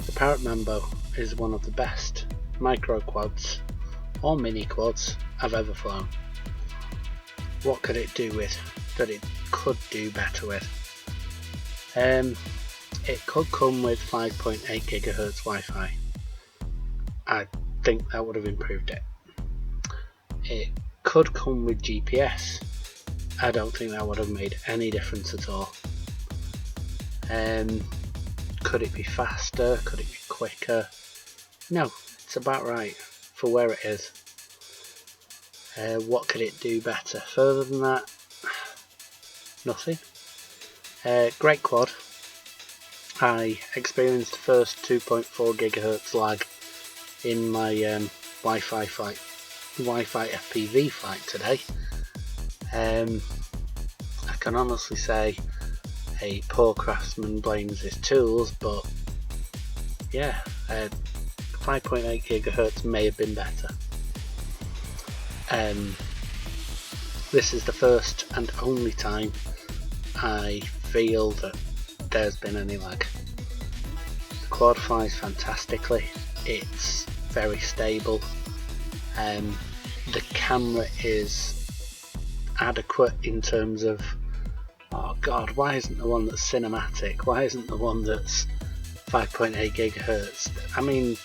The Parrot Mambo is one of the best micro quads or mini quads I've ever flown. What could it do with that it could do better with? It could come with 5.8 GHz Wi-Fi. I think that would have improved it. It could come with GPS. I don't think that would have made any difference at all. Could it be faster? Could it be quicker? No, it's about right for where it is. What could it do better? Further than that, nothing. Great quad. I experienced the first 2.4 GHz lag in my Wi-Fi FPV flight today. I can honestly say a poor craftsman blames his tools, but yeah, 5.8 GHz may have been better. This is the first and only time I feel that there's been any lag. The quad flies fantastically, it's very stable, the camera is adequate in terms of, oh god, why isn't the one that's cinematic, why isn't the one that's 5.8 GHz? I mean,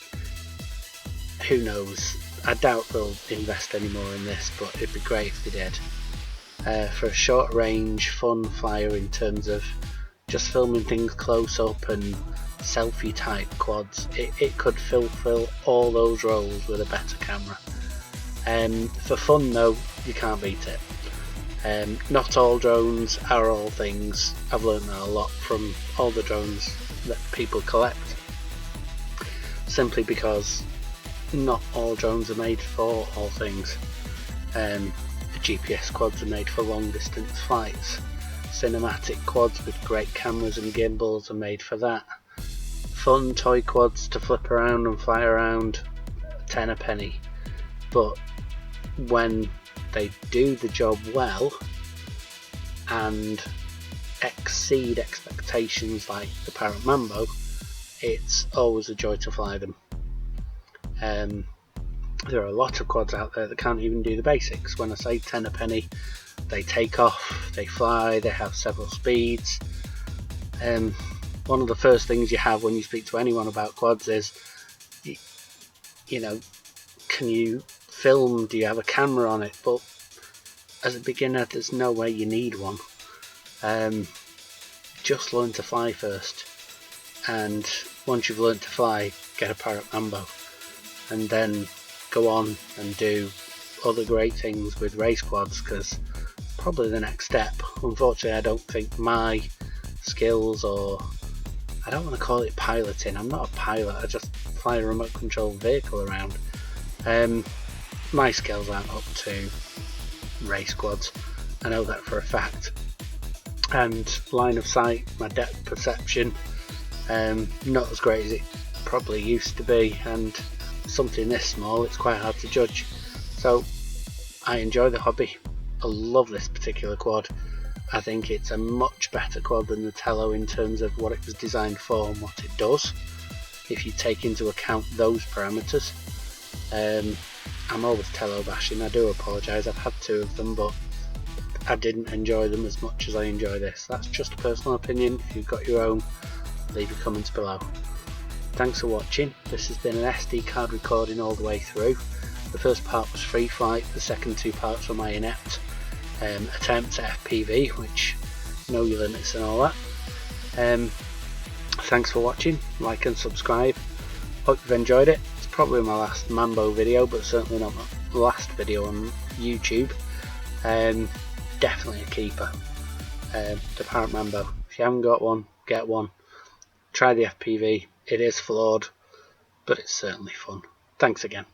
who knows, I doubt they'll invest any more in this, but it'd be great if they did. For a short range fun flyer in terms of just filming things close up and selfie type quads, it could fulfill all those roles with a better camera. For fun though, you can't beat it. Not all drones are all things. I've learned that a lot from all the drones that people collect, simply because not all drones are made for all things. The GPS quads are made for long distance flights. Cinematic quads with great cameras and gimbals are made for that. Fun toy quads to flip around and fly around, 10 a penny. But when they do the job well and exceed expectations like the Parrot Mambo, it's always a joy to fly them. There are a lot of quads out there that can't even do the basics. When I say 10 a penny, they take off, they fly, they have several speeds. One of the first things you have when you speak to anyone about quads is, you know, can you film, do you have a camera on it? But as a beginner, there's no way you need one. Just learn to fly first, and once you've learned to fly, get a Parrot Mambo, and then go on and do other great things with race quads, because probably the next step. Unfortunately, I don't think my skills, or I don't want to call it piloting, I'm not a pilot, I just fly a remote controlled vehicle around. My skills aren't up to race quads, I know that for a fact. And line of sight, my depth perception, not as great as it probably used to be, and something this small, it's quite hard to judge. So I enjoy the hobby, I love this particular quad. I think it's a much better quad than the Tello in terms of what it was designed for and what it does, if you take into account those parameters. I'm always Tello bashing, I do apologise, I've had two of them, but I didn't enjoy them as much as I enjoy this. That's just a personal opinion. If you've got your own, leave your comments below. Thanks for watching. This has been an SD card recording all the way through. The first part was free flight, the second two parts were my inept attempts at FPV, which know your limits and all that. Thanks for watching, like and subscribe. Hope you've enjoyed it. It's probably my last Mambo video, but certainly not my last video on YouTube. Definitely a keeper, the Parrot Mambo. If you haven't got one, get one. Try the FPV, it is flawed, but it's certainly fun. Thanks again.